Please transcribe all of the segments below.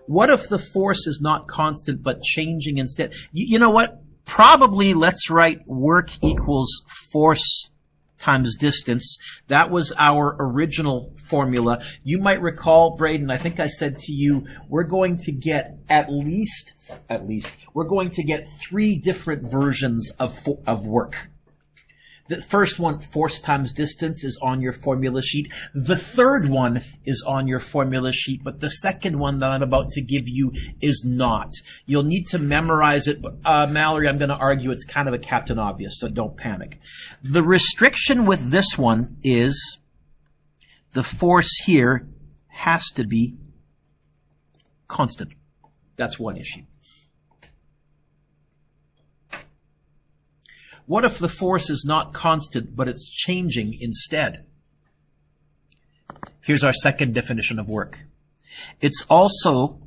What if the force is not constant but changing instead? You know what? Probably let's write work equals force times distance. That was our original formula. You might recall, Braden, I think I said to you, we're going to get at least, we're going to get 3 different versions of work. The first one, force times distance, is on your formula sheet. The third one is on your formula sheet, but the second one that I'm about to give you is not. You'll need to memorize it, but Mallory, I'm going to argue it's kind of a Captain Obvious, so don't panic. The restriction with this one is the force here has to be constant. That's one issue. What if the force is not constant, but it's changing instead? Here's our second definition of work. It's also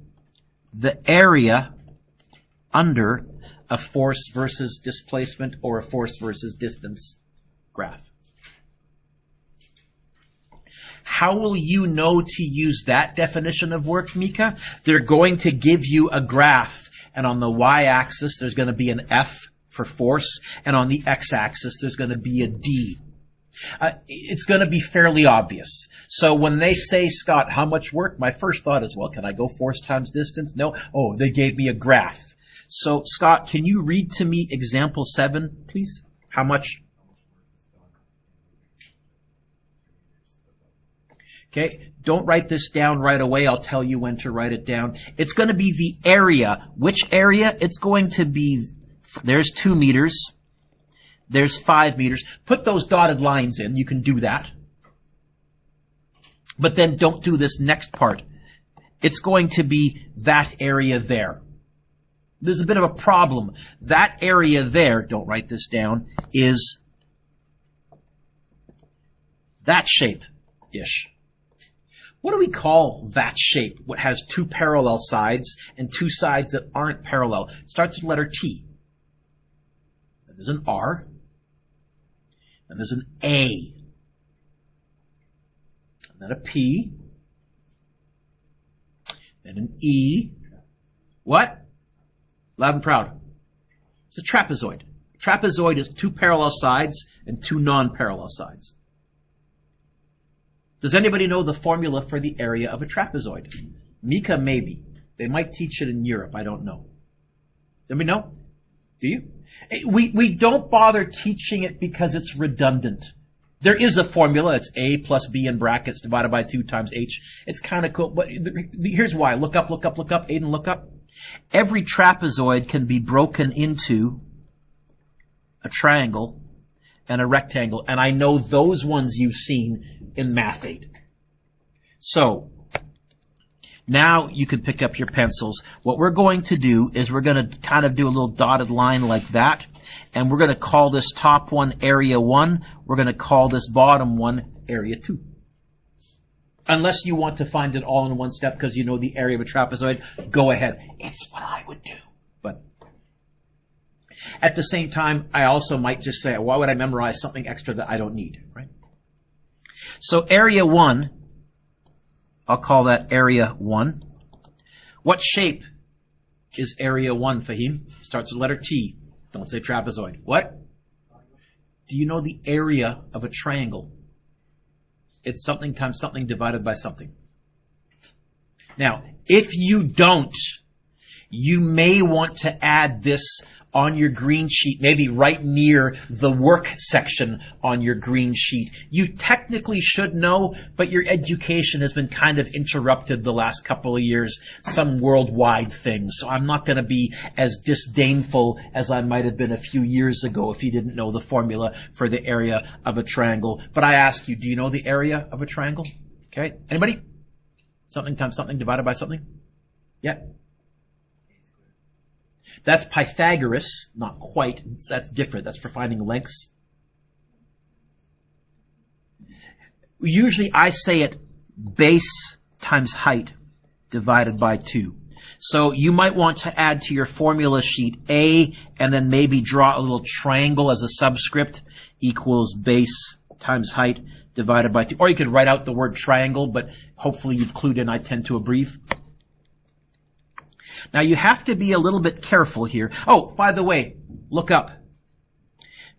the area under a force versus displacement or a force versus distance graph. How will you know to use that definition of work, Mika? They're going to give you a graph, and on the y-axis there's going to be an F for force, and on the x-axis there's going to be a D. It's going to be fairly obvious. So when they say, Scott, how much work? My first thought is, well, can I go force times distance? No. Oh, they gave me a graph. So, Scott, can you read to me example 7, please? How much? Okay, don't write this down right away. I'll tell you when to write it down. It's going to be the area. Which area? It's going to be, there's 2 meters. There's 5 meters. Put those dotted lines in. You can do that. But then don't do this next part. It's going to be that area there. There's a bit of a problem. That area there, don't write this down, is that shape-ish. What do we call that shape? What has 2 parallel sides and 2 sides that aren't parallel? It starts with the letter T. And there's an R. And there's an A. And then a P. Then an E. What? Loud and proud. It's a trapezoid. Trapezoid is 2 parallel sides and 2 non-parallel sides. Does anybody know the formula for the area of a trapezoid? Mika, maybe. They might teach it in Europe. I don't know. Does anybody know? Do you? We don't bother teaching it because it's redundant. There is a formula. It's A plus B in brackets divided by 2 times H. It's kind of cool. But here's why. Look up. Aiden, look up. Every trapezoid can be broken into a triangle and a rectangle. And I know those ones you've seen in Math 8. So, now you can pick up your pencils. What we're going to do is we're going to kind of do a little dotted line like that. And we're going to call this top one area 1. We're going to call this bottom one area 2. Unless you want to find it all in one step because you know the area of a trapezoid, go ahead. It's what I would do. But at the same time, I also might just say, why would I memorize something extra that I don't need, right? So area 1, I'll call that area 1. What shape is area 1, Fahim? Starts with the letter T. Don't say trapezoid. What? Do you know the area of a triangle? It's something times something divided by something. Now, if you don't, you may want to add this on your green sheet, maybe right near the work section on your green sheet. You technically should know, but your education has been kind of interrupted the last couple of years, some worldwide things. So I'm not going to be as disdainful as I might have been a few years ago if you didn't know the formula for the area of a triangle. But I ask you, do you know the area of a triangle? Okay, anybody? Something times something divided by something? Yeah. That's Pythagoras, not quite. That's different. That's for finding lengths. Usually I say it base times height divided by 2. So you might want to add to your formula sheet A and then maybe draw a little triangle as a subscript equals base times height divided by 2. Or you could write out the word triangle, but hopefully you've clued in I tend to abbreviate. Now you have to be a little bit careful here. Oh, by the way, look up.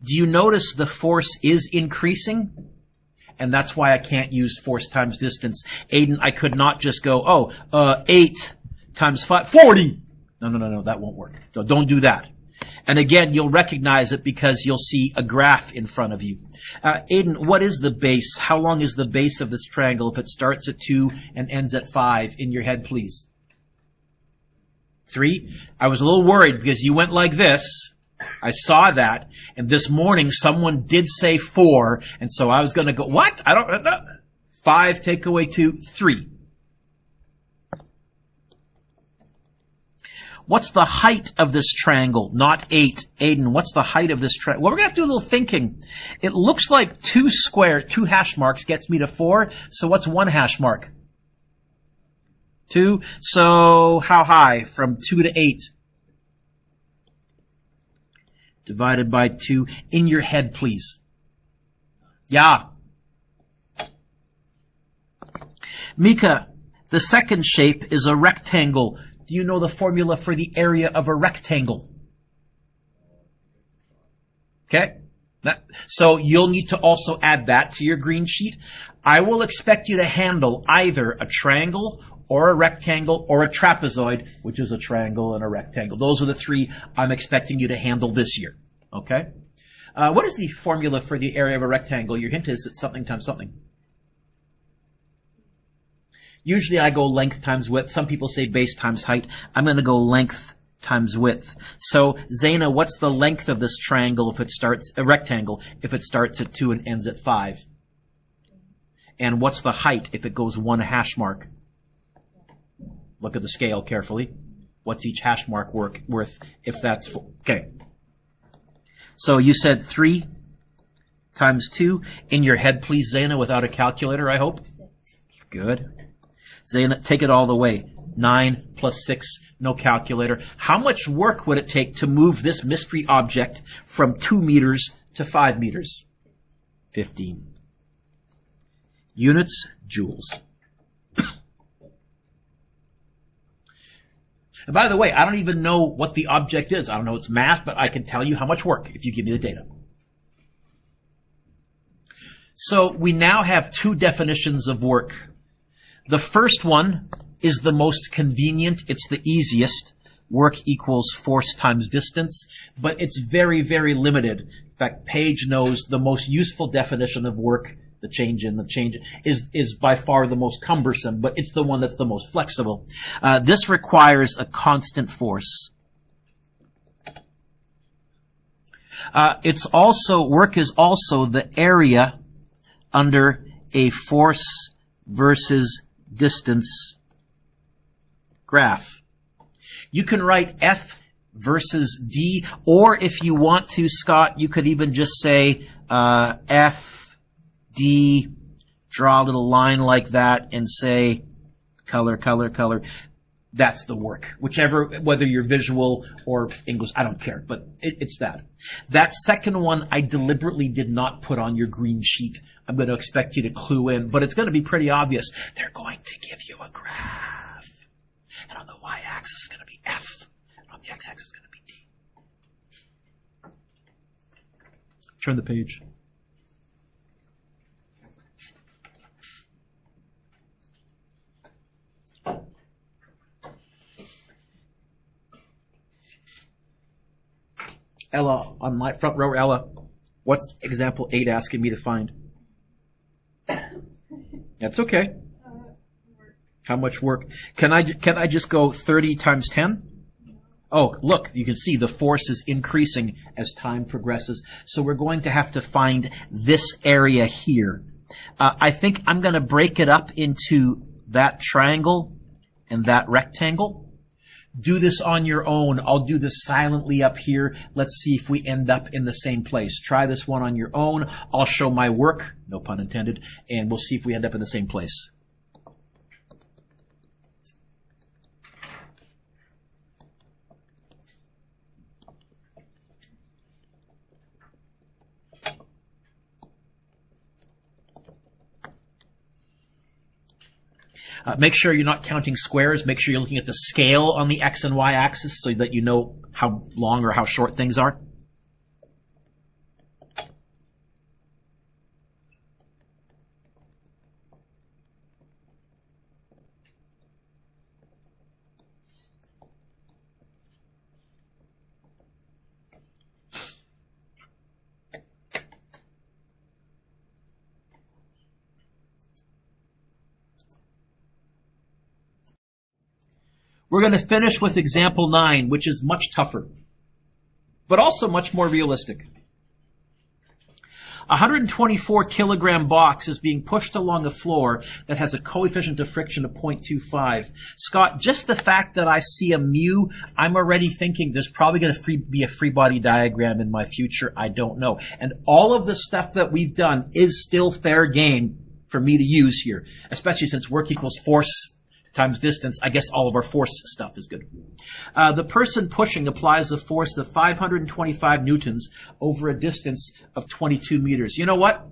Do you notice the force is increasing? And that's why I can't use force times distance. Aiden, I could not just go, 8 times 5, 40! No, that won't work. So don't do that. And again, you'll recognize it because you'll see a graph in front of you. Aiden, what is the base? How long is the base of this triangle if it starts at 2 and ends at 5? In your head, please. 3? I was a little worried because you went like this. I saw that. And this morning, someone did say 4. And so I was going to go, what? I don't know. 5, take away 2, 3. What's the height of this triangle? Not 8. Aiden, what's the height of this triangle? Well, we're going to have to do a little thinking. It looks like 2 hash marks gets me to 4. So what's 1 hash mark? 2. So how high? From 2 to 8. Divided by 2. In your head, please. Yeah. Mika, the second shape is a rectangle. Do you know the formula for the area of a rectangle? Okay? So you'll need to also add that to your green sheet. I will expect you to handle either a triangle or a rectangle or a trapezoid, which is a triangle and a rectangle. Those are the 3 I'm expecting you to handle this year. Okay? What is the formula for the area of a rectangle? Your hint is it's something times something. Usually I go length times width. Some people say base times height. I'm going to go length times width. So, Zaina, what's the length of this triangle if it starts, a rectangle, if it starts at 2 and ends at 5? And what's the height if it goes 1 hash mark? Look at the scale carefully. What's each hash mark worth if that's full? Okay. So you said 3 times 2. In your head, please, Zaina, without a calculator, I hope. Good. Zaina, take it all the way. 9 plus 6, no calculator. How much work would it take to move this mystery object from 2 meters to 5 meters? 15. Units, joules. And by the way, I don't even know what the object is. I don't know its mass, but I can tell you how much work if you give me the data. So we now have 2 definitions of work. The first one is the most convenient. It's the easiest. Work equals force times distance. But it's very, very limited. In fact, Paige knows the most useful definition of work, the change is by far the most cumbersome, but it's the one that's the most flexible. This requires a constant force. Work is also the area under a force versus distance graph. You can write F versus D, or if you want to, Scott, you could even just say F, D, draw a little line like that and say color, color, color. That's the work. Whether you're visual or English, I don't care, but it's that. That second one I deliberately did not put on your green sheet. I'm going to expect you to clue in, but it's going to be pretty obvious. They're going to give you a graph. And on the y-axis is going to be F. And on the x-axis is going to be D. Turn the page. Ella, on my front row, Ella, what's example 8 asking me to find? That's okay. How much work? Can I just go 30 times 10? Oh, look, you can see the force is increasing as time progresses. So we're going to have to find this area here. I think I'm going to break it up into that triangle and that rectangle. Do this on your own. I'll do this silently up here. Let's see if we end up in the same place. Try this one on your own. I'll show my work, no pun intended, and we'll see if we end up in the same place. Make sure you're not counting squares. Make sure you're looking at the scale on the X and Y axis so that you know how long or how short things are. We're going to finish with example 9, which is much tougher, but also much more realistic. A 124 kilogram box is being pushed along a floor that has a coefficient of friction of 0.25. Scott, just the fact that I see a mu, I'm already thinking there's probably going to be a free body diagram in my future. I don't know. And all of the stuff that we've done is still fair game for me to use here, especially since work equals force times distance. I guess all of our force stuff is good. The person pushing applies a force of 525 newtons over a distance of 22 meters. You know what?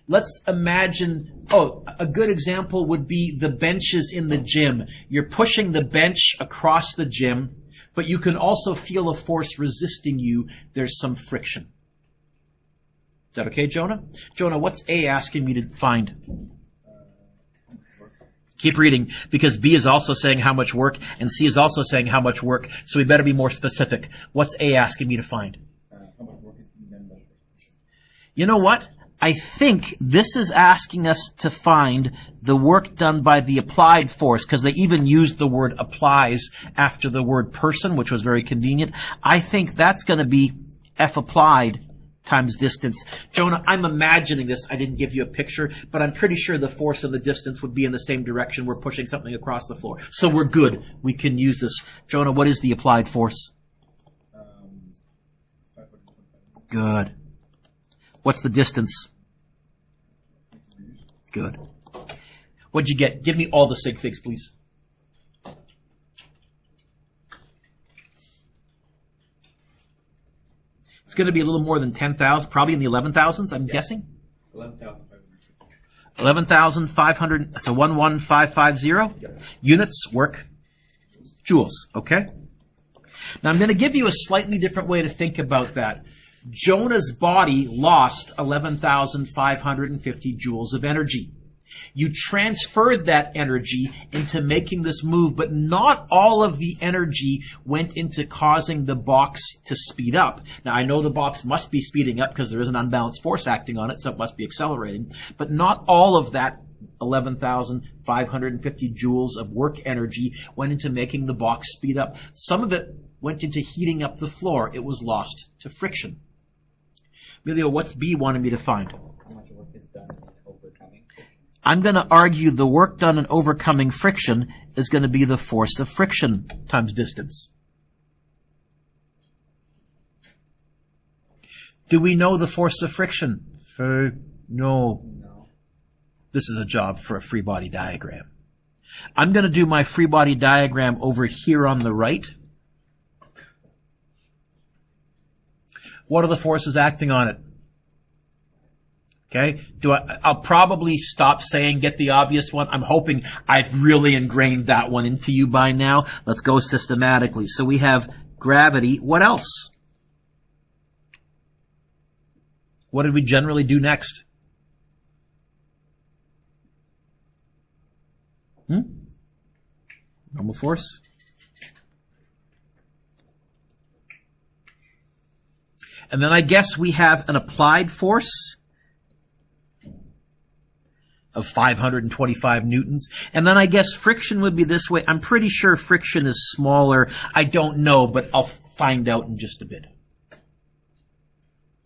Let's imagine, a good example would be the benches in the gym. You're pushing the bench across the gym, but you can also feel a force resisting you. There's some friction. Is that okay, Jonah? Jonah, what's A asking me to find? Keep reading, because B is also saying how much work, and C is also saying how much work, so we better be more specific. What's A asking me to find? How much work is being done by the person? You know what? I think this is asking us to find the work done by the applied force, because they even used the word applies after the word person, which was very convenient. I think that's going to be F applied times distance. Jonah, I'm imagining this. I didn't give you a picture, but I'm pretty sure the force and the distance would be in the same direction. We're pushing something across the floor. So we're good. We can use this. Jonah, what is the applied force? 525. Good. What's the distance? Good. What'd you get? Give me all the sig figs, please. It's going to be a little more than 10,000, probably in the 11,000s, I'm guessing. 11,500. 11,500, that's a 11550. Yep. Units, work, joules, okay? Now I'm going to give you a slightly different way to think about that. Jonah's body lost 11,550 joules of energy. You transferred that energy into making this move, but not all of the energy went into causing the box to speed up. Now, I know the box must be speeding up because there is an unbalanced force acting on it, so it must be accelerating, but not all of that 11,550 joules of work energy went into making the box speed up. Some of it went into heating up the floor. It was lost to friction. Emilio, what's B wanting me to find? How much work is done in overcoming? I'm going to argue the work done in overcoming friction is going to be the force of friction times distance. Do we know the force of friction? No. This is a job for a free body diagram. I'm going to do my free body diagram over here on the right. What are the forces acting on it? Okay, I'll probably stop saying get the obvious one. I'm hoping I've really ingrained that one into you by now. Let's go systematically. So we have gravity. What else? What did we generally do next? Normal force. And then I guess we have an applied force of 525 newtons. And then I guess friction would be this way. I'm pretty sure friction is smaller. I don't know, but I'll find out in just a bit.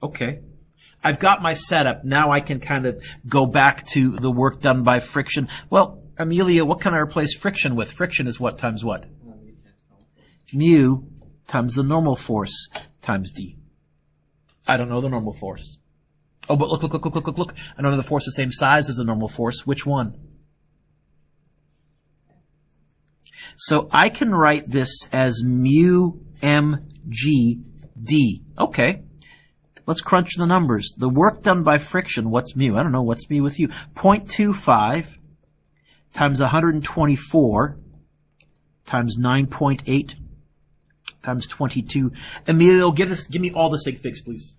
Okay. I've got my setup. Now I can kind of go back to the work done by friction. Well, Amelia, what can I replace friction with? Friction is what times what? Mu times the normal force times D. I don't know the normal force. Oh, but look. I know the force the same size as the normal force. Which one? So I can write this as mu mg d. Okay. Let's crunch the numbers. The work done by friction, what's mu? I don't know. What's mu with you? 0.25 times 124 times 9.8 times 22. Emilio, give me all the sig figs, please.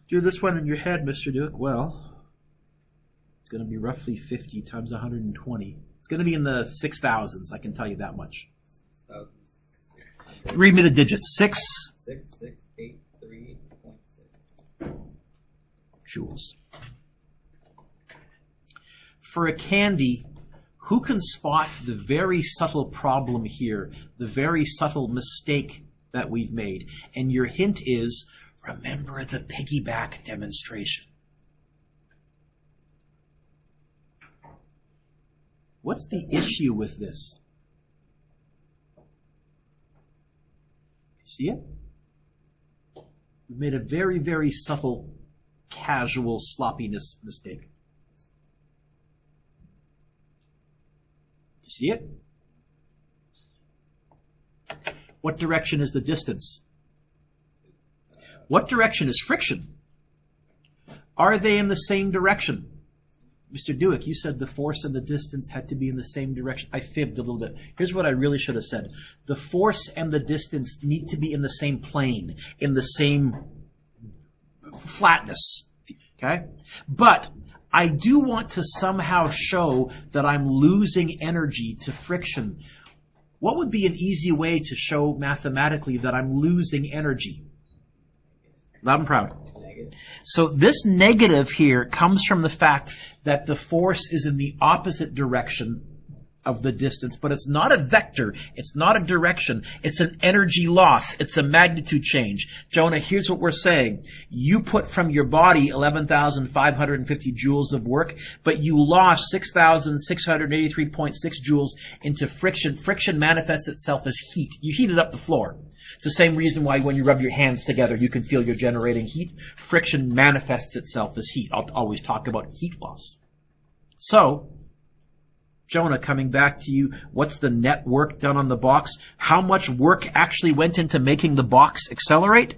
Do this one in your head, Mr. Duke. Well, it's going to be roughly 50 times 120. It's going to be in the 6,000s, I can tell you that much. 6,600. Read me the digits. 6683.6 joules. For a candy, who can spot the very subtle problem here, the very subtle mistake that we've made? And your hint is, remember the piggyback demonstration. What's the issue with this? See it? We've made a very, very subtle, casual sloppiness mistake. You see it? What direction is the distance? What direction is friction? Are they in the same direction? Mr. Dewick, you said the force and the distance had to be in the same direction. I fibbed a little bit. Here's what I really should have said. The force and the distance need to be in the same plane, in the same flatness. Okay? But I do want to somehow show that I'm losing energy to friction. What would be an easy way to show mathematically that I'm losing energy? Loud and proud. So this negative here comes from the fact that the force is in the opposite direction of the distance, but it's not a vector, it's not a direction, it's an energy loss, it's a magnitude change. Jonah, here's what we're saying. You put from your body 11,550 joules of work, but you lost 6,683.6 joules into friction. Friction manifests itself as heat. You heated up the floor. It's the same reason why when you rub your hands together, you can feel you're generating heat. Friction manifests itself as heat. I'll always talk about heat loss. So, Jonah, coming back to you, what's the net work done on the box? How much work actually went into making the box accelerate?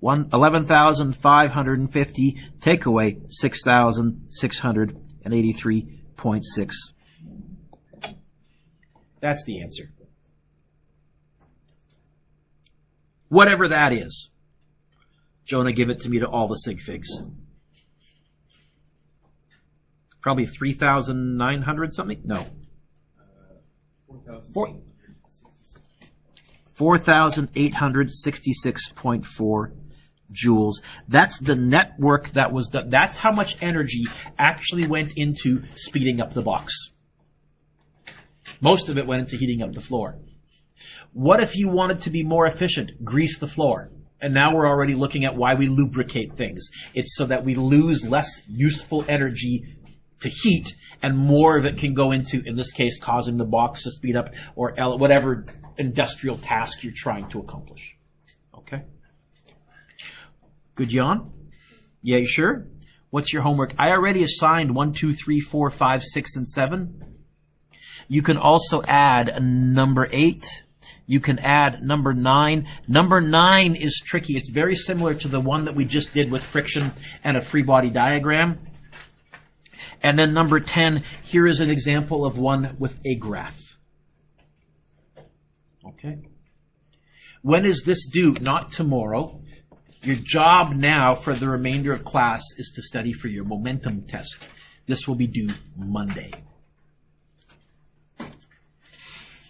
11,550, take away 6,683.6. That's the answer. Whatever that is. Jonah, give it to me to all the sig figs. Probably 3,900 something? No. 4,866.4 joules. That's the network that was done. That's how much energy actually went into speeding up the box. Most of it went into heating up the floor. What if you wanted to be more efficient? Grease the floor. And now we're already looking at why we lubricate things. It's so that we lose less useful energy to heat, and more of it can go into, in this case, causing the box to speed up or whatever industrial task you're trying to accomplish. Okay? Good, Jan? Yeah, you sure? What's your homework? I already assigned 1, 2, 3, 4, 5, 6, and 7. You can also add number 8. You can add number 9. Number 9 is tricky. It's very similar to the one that we just did with friction and a free body diagram. And then number 10, here is an example of one with a graph. Okay? When is this due? Not tomorrow. Your job now for the remainder of class is to study for your momentum test. This will be due Monday.